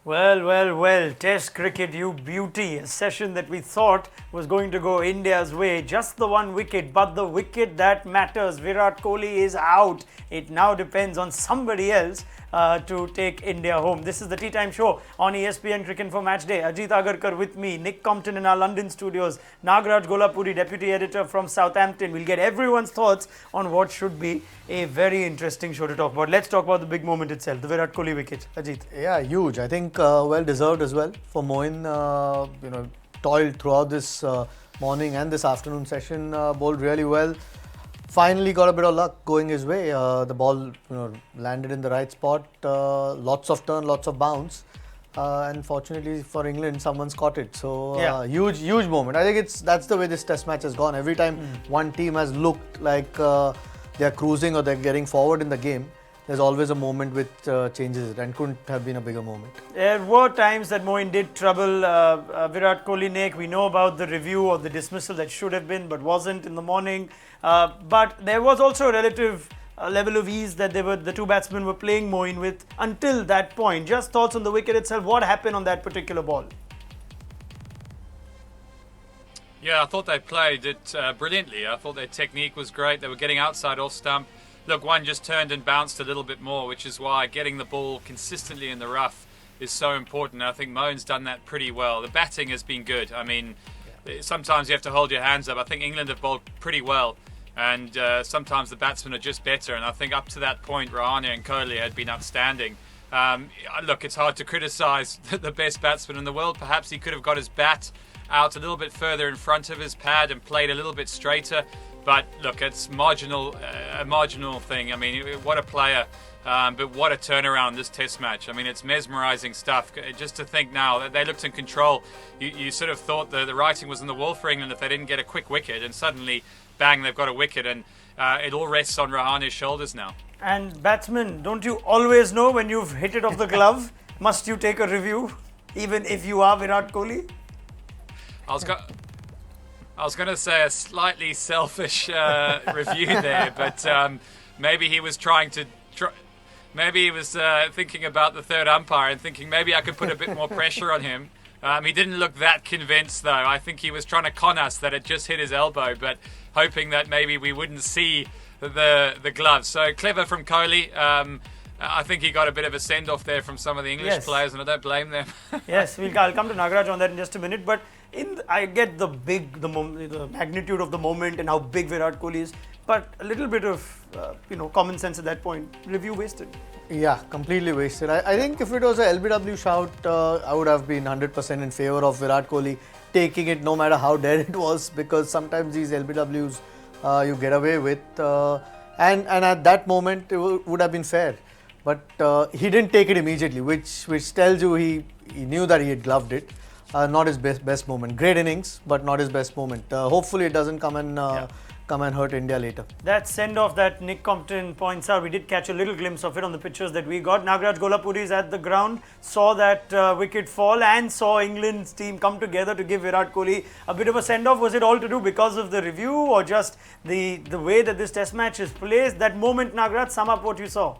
Well, well, well, Test cricket, you beauty. A session that we thought was going to go India's way. Just the one wicket, but the wicket that matters. Virat Kohli is out. It now depends on somebody else to take India home. This is the Tea Time Show on ESPNcricinfo Match Day. Ajit Agarkar with me, Nick Compton in our London studios, Nagaraj Golapuri, Deputy Editor from Southampton. We'll get everyone's thoughts on what should be a very interesting show to talk about. Let's talk about the big moment itself, the Virat Kohli wicket. Ajit. Yeah, huge. I think well deserved as well for Moin. Toiled throughout this morning and this afternoon session, bowled really well. Finally got a bit of luck going his way. The ball landed in the right spot. Lots of turn, lots of bounce. And fortunately for England, someone's caught it. So huge moment. I think that's the way this Test match has gone. Every time one team has looked like they're cruising or they're getting forward in the game, there's always a moment which changes it, and couldn't have been a bigger moment. There were times that Moin did trouble Virat Kohli, Nick. We know about the review or the dismissal that should have been but wasn't in the morning. But there was also a relative level of ease that the two batsmen were playing Moin with until that point. Just thoughts on the wicket itself. What happened on that particular ball? Yeah, I thought they played it brilliantly. I thought their technique was great. They were getting outside off stump. Look, one just turned and bounced a little bit more, which is why getting the ball consistently in the rough is so important. I think Moen's done that pretty well. The batting has been good. I mean, sometimes you have to hold your hands up. I think England have bowled pretty well, and sometimes the batsmen are just better. And I think up to that point, Rahane and Kohli had been outstanding. Look, it's hard to criticise the best batsman in the world. Perhaps he could have got his bat out a little bit further in front of his pad and played a little bit straighter. But look, it's a marginal thing. I mean, what a player, but what a turnaround this Test match. I mean, it's mesmerising stuff. Just to think now that they looked in control, you sort of thought the writing was on the wall for England if they didn't get a quick wicket, and suddenly, bang, they've got a wicket, and it all rests on Rahane's shoulders now. And batsmen, don't you always know when you've hit it off the glove? Must you take a review, even if you are Virat Kohli? I was going to say a slightly selfish review there, but maybe he was maybe he was thinking about the third umpire and thinking maybe I could put a bit more pressure on him. He didn't look that convinced, though. I think he was trying to con us that it just hit his elbow, but hoping that maybe we wouldn't see the gloves. So clever from Kohli. I think he got a bit of a send-off there from some of the English players, and I don't blame them. Yes, I'll come to Nagaraj on that in just a minute. But I get the magnitude of the moment and how big Virat Kohli is, but a little bit of common sense at that point. Review wasted. Yeah, completely wasted. I think if it was a LBW shout, I would have been 100% in favour of Virat Kohli taking it, no matter how dead it was, because sometimes these LBWs you get away with, and at that moment it would have been fair. But he didn't take it immediately, which tells you he knew that he had gloved it. Not his best moment. Great innings, but not his best moment. Hopefully it doesn't come and hurt India later. That send-off that Nick Compton points out, we did catch a little glimpse of it on the pictures that we got. Nagaraj Golapuri is at the ground, saw that wicket fall and saw England's team come together to give Virat Kohli a bit of a send-off. Was it all to do because of the review or just the way that this Test match is played? That moment, Nagaraj, sum up what you saw.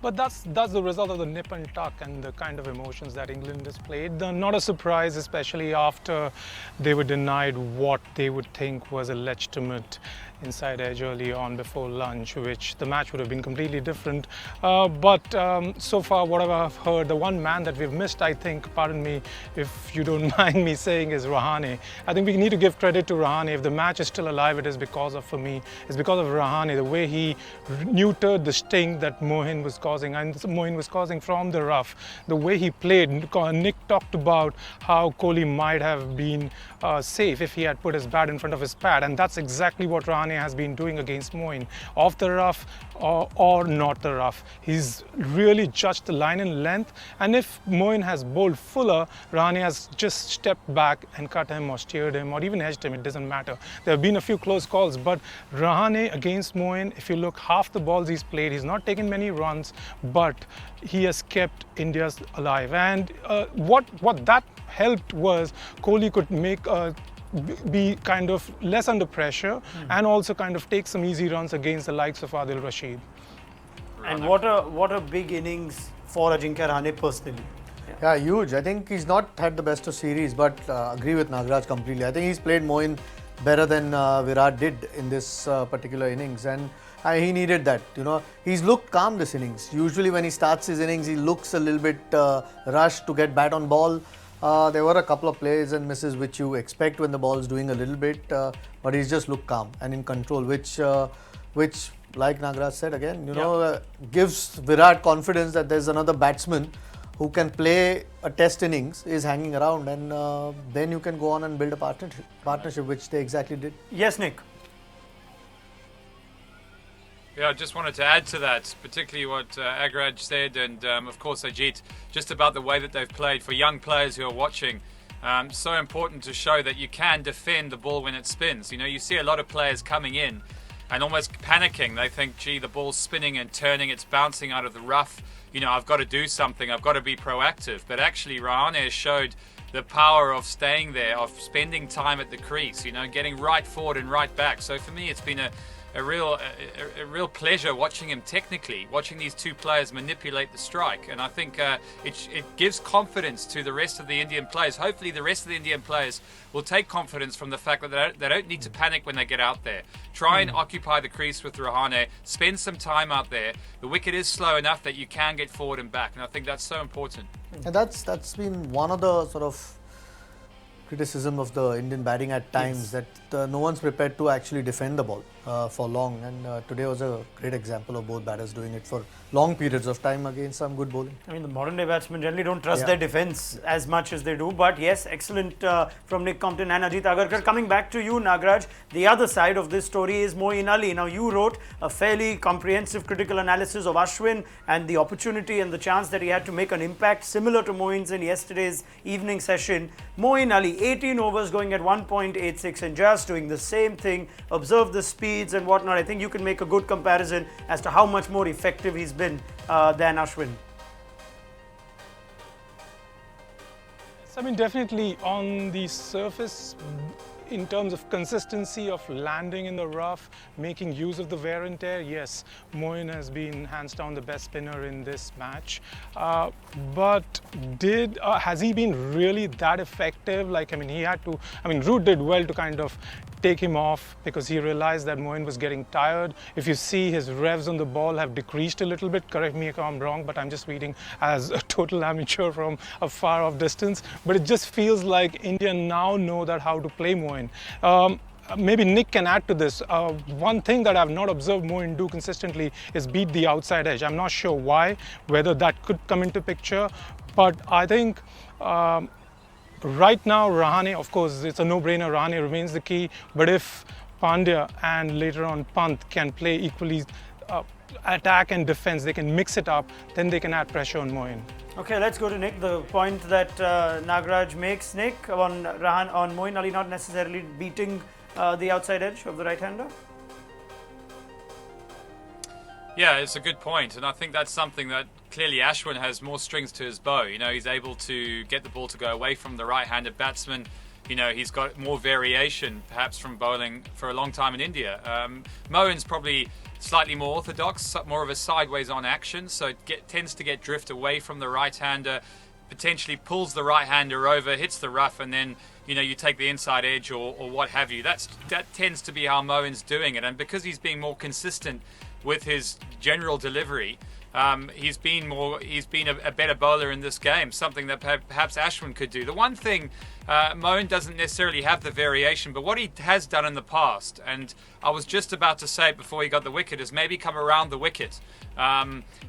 But that's the result of the nip and tuck and the kind of emotions that England displayed. Not a surprise, especially after they were denied what they would think was a legitimate inside edge early on before lunch, which the match would have been completely different. But so far, whatever I've heard, the one man that we've missed, I think, pardon me if you don't mind me saying, is Rahane. I think we need to give credit to Rahane. If the match is still alive, it is because of, for me, it's because of Rahane, the way he neutered the sting that Moin was causing, and Moin was causing from the rough. The way he played, Nick talked about how Kohli might have been safe if he had put his bat in front of his pad, and that's exactly what Rahane has been doing against Moin, off the rough or not the rough. He's really judged the line and length, and if Moin has bowled fuller, Rahane has just stepped back and cut him or steered him or even edged him. It doesn't matter. There have been a few close calls, but Rahane against Moin, if you look half the balls he's played, he's not taken many runs, but he has kept India's alive. And what that helped was Kohli could make be kind of less under pressure and also kind of take some easy runs against the likes of Adil Rashid. And Rahane. what a big innings for Ajinkya Rahane personally. Yeah, huge. I think he's not had the best of series, but agree with Nagaraj completely. I think he's played Moin better than Virat did in this particular innings, and he needed that. You know, he's looked calm this innings. Usually, when he starts his innings, he looks a little bit rushed to get bat on ball. There were a couple of plays and misses which you expect when the ball's doing a little bit, but he's just looked calm and in control, which like Nagaraj said again, gives Virat confidence that there's another batsman who can play a test innings is hanging around, and then you can go on and build a partnership, which they exactly did. Yes, Nick. Yeah, I just wanted to add to that, particularly what Agraj said, and of course Ajit, just about the way that they've played. For young players who are watching, so important to show that you can defend the ball when it spins. You know, you see a lot of players coming in and almost panicking. They think, gee, the ball's spinning and turning, it's bouncing out of the rough. You know, I've got to do something, I've got to be proactive. But actually, Rahane has showed the power of staying there, of spending time at the crease, you know, getting right forward and right back. So for me, it's been a real pleasure watching him technically, watching these two players manipulate the strike. And I think it gives confidence to the rest of the Indian players. Hopefully the rest of the Indian players will take confidence from the fact that they don't need to panic when they get out there. Try and occupy the crease with Rahane, spend some time out there. The wicket is slow enough that you can get forward and back, and I think that's so important. And that's been one of the sort of criticism of the Indian batting at times, that no one's prepared to actually defend the ball for long, and today was a great example of both batters doing it for long periods of time against some good bowling. I mean, the modern day batsmen generally don't trust their defence as much as they do, but yes, excellent from Nick Compton and Ajit Agarkar. Coming back to you, Nagaraj, the other side of this story is Moeen Ali. Now, you wrote a fairly comprehensive critical analysis of Ashwin and the opportunity and the chance that he had to make an impact similar to Moeen's in yesterday's evening session. Moeen Ali, 18 overs going at 1.86 and just doing the same thing. Observe the speeds and whatnot. I think you can make a good comparison as to how much more effective he's been than Ashwin. I mean, definitely on the surface, in terms of consistency of landing in the rough, making use of the wear and tear, yes, Moeen has been hands down the best spinner in this match. But has he been really that effective? Like, I mean, Root did well to kind of take him off because he realized that Moeen was getting tired. If you see, his revs on the ball have decreased a little bit. Correct me if I'm wrong, but I'm just reading as a total amateur from a far off distance. But it just feels like India now know that how to play Moeen. Maybe Nick can add to this. One thing that I've not observed Moeen do consistently is beat the outside edge. I'm not sure why, whether that could come into picture, but I think right now Rahane, of course, it's a no-brainer. Rahane remains the key, but if Pandya and later on Pant can play equally attack and defense, they can mix it up, then they can add pressure on Moeen. Okay, let's go to Nick. The point that Nagaraj makes, Nick, on Moeen Ali not necessarily beating the outside edge of the right-hander. Yeah, it's a good point, and I think that's something that clearly Ashwin has more strings to his bow. You know, he's able to get the ball to go away from the right-handed batsman. You know, he's got more variation, perhaps from bowling for a long time in India. Moeen's probably slightly more orthodox, more of a sideways on action, so it tends to get drift away from the right-hander, potentially pulls the right-hander over, hits the rough, and then, you know, you take the inside edge or what have you. That tends to be how Moeen's doing it, and because he's being more consistent with his general delivery, he's been a better bowler in this game, something that perhaps Ashwin could do. The one thing, Moeen doesn't necessarily have the variation, but what he has done in the past, and I was just about to say it before he got the wicket, is maybe come around the wicket.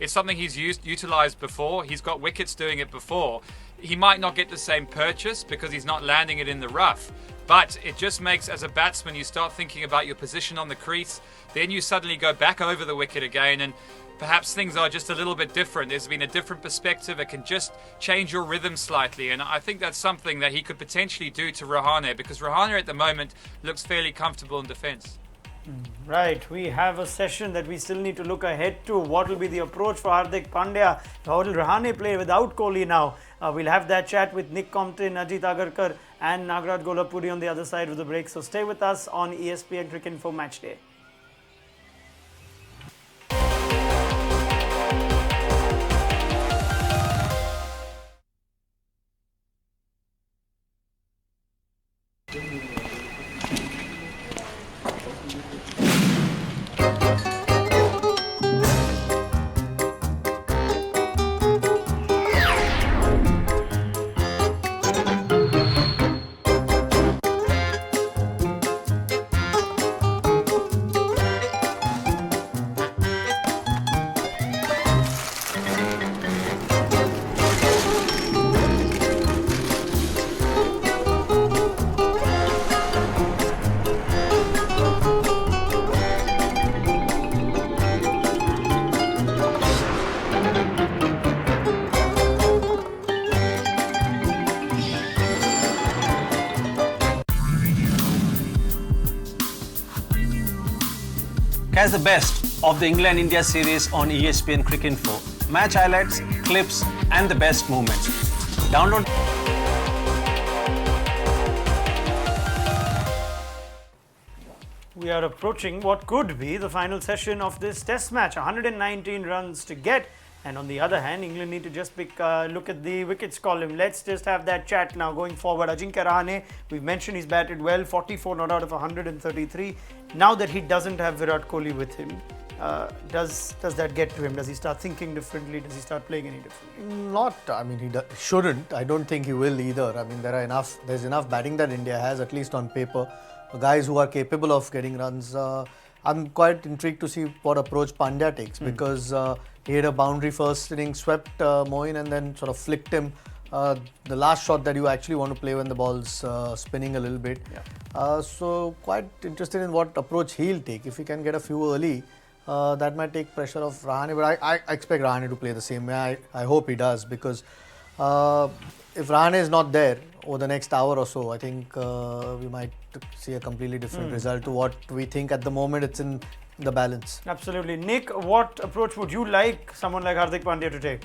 It's something he's utilised before. He's got wickets doing it before. He might not get the same purchase because he's not landing it in the rough, but it just makes, as a batsman, you start thinking about your position on the crease, then you suddenly go back over the wicket again, and perhaps things are just a little bit different. There's been a different perspective. It can just change your rhythm slightly, and I think that's something that he could potentially do to Rahane, because Rahane at the moment looks fairly comfortable in defence. Right, we have a session that we still need to look ahead to. What will be the approach for Hardik Pandya? How will Rahane play without Kohli now? We'll have that chat with Nick Compton, Ajit Agarkar and Nagaraj Golapuri on the other side of the break. So stay with us on ESPN Cricinfo Match Day. Catch the best of the England-India series on ESPN Cricinfo. Match highlights, clips and the best moments. Download. We are approaching what could be the final session of this test match. 119 runs to get. And on the other hand, England need to just look at the wickets column. Let's just have that chat now going forward. Ajinkya Rahane, we've mentioned he's batted well, 44 not out of 133. Now that he doesn't have Virat Kohli with him, does that get to him? Does he start thinking differently? Does he start playing any differently? Not, I mean, he shouldn't. I don't think he will either. I mean, there's enough batting that India has, at least on paper. Guys who are capable of getting runs. I'm quite intrigued to see what approach Pandya takes because he had a boundary first inning, swept Moeen and then sort of flicked him. The last shot that you actually want to play when the ball's spinning a little bit. Yeah. So quite interested in what approach he'll take. If he can get a few early, that might take pressure off Rahane. But I expect Rahane to play the same way. I hope he does because if Rahane is not there over the next hour or so, I think we might see a completely different result to what we think at the moment. It's in the balance. Absolutely. Nick, what approach would you like someone like Hardik Pandya to take?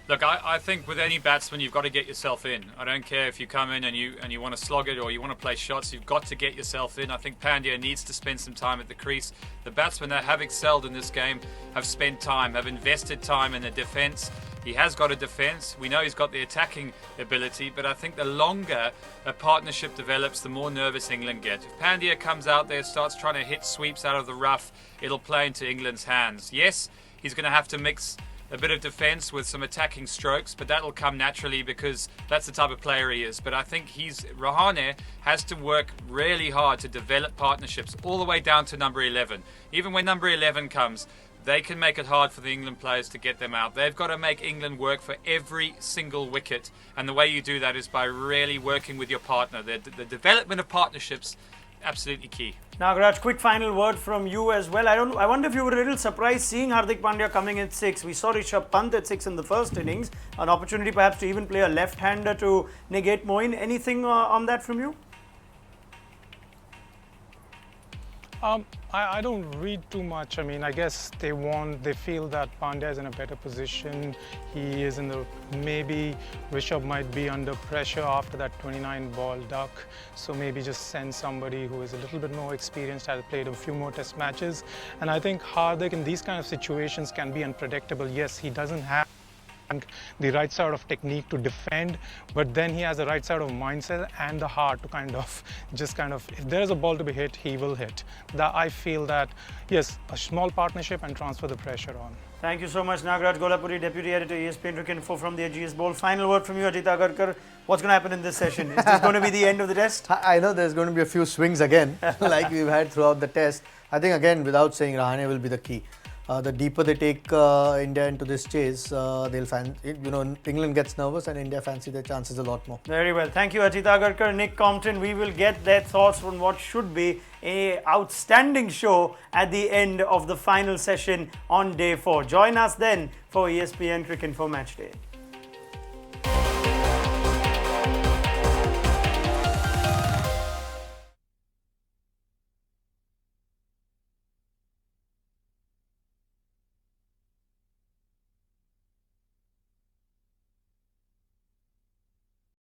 Look, I think with any batsman, you've got to get yourself in. I don't care if you come in and you want to slog it or you want to play shots, you've got to get yourself in. I think Pandya needs to spend some time at the crease. The batsmen that have excelled in this game have spent time, have invested time in the defence. He has got a defence. We know he's got the attacking ability, but I think the longer a partnership develops, the more nervous England get. If Pandya comes out there, starts trying to hit sweeps out of the rough, it'll play into England's hands. Yes, he's going to have to mix a bit of defence with some attacking strokes, but that'll come naturally because that's the type of player he is. But I think Rahane has to work really hard to develop partnerships all the way down to number 11. Even when number 11 comes, they can make it hard for the England players to get them out. They've got to make England work for every single wicket. And the way you do that is by really working with your partner. The development of partnerships, absolutely key. Nagaraj, quick final word from you as well. I wonder if you were a little surprised seeing Hardik Pandya coming at 6. We saw Rishabh Pant at 6 in the first innings. An opportunity perhaps to even play a left-hander to negate Moeen. Anything on that from you? I don't read too much. I mean, I guess they feel that Pandya is in a better position. He is maybe Rishabh might be under pressure after that 29 ball duck. So maybe just send somebody who is a little bit more experienced, has played a few more test matches. And I think Hardik in these kind of situations can be unpredictable. Yes, he doesn't have the right side of technique to defend, but then he has the right side of mindset and the heart to if there's a ball to be hit, he will hit. That I feel that, yes, a small partnership and transfer the pressure on. Thank you so much, Nagaraj Golapuri, Deputy Editor, ESPN Cricinfo from the AGS Bowl. Final word from you, Ajit Agarkar. What's going to happen in this session? Is this going to be the end of the test? I know there's going to be a few swings again, like we've had throughout the test. I think again, without saying, Rahane will be the key. The deeper they take India into this chase, England gets nervous and India fancy their chances a lot more. Very well. Thank you, Ajit Agarkar, Nick Compton. We will get their thoughts on what should be an outstanding show at the end of the final session on day 4. Join us then for ESPN Cricinfo Match Day.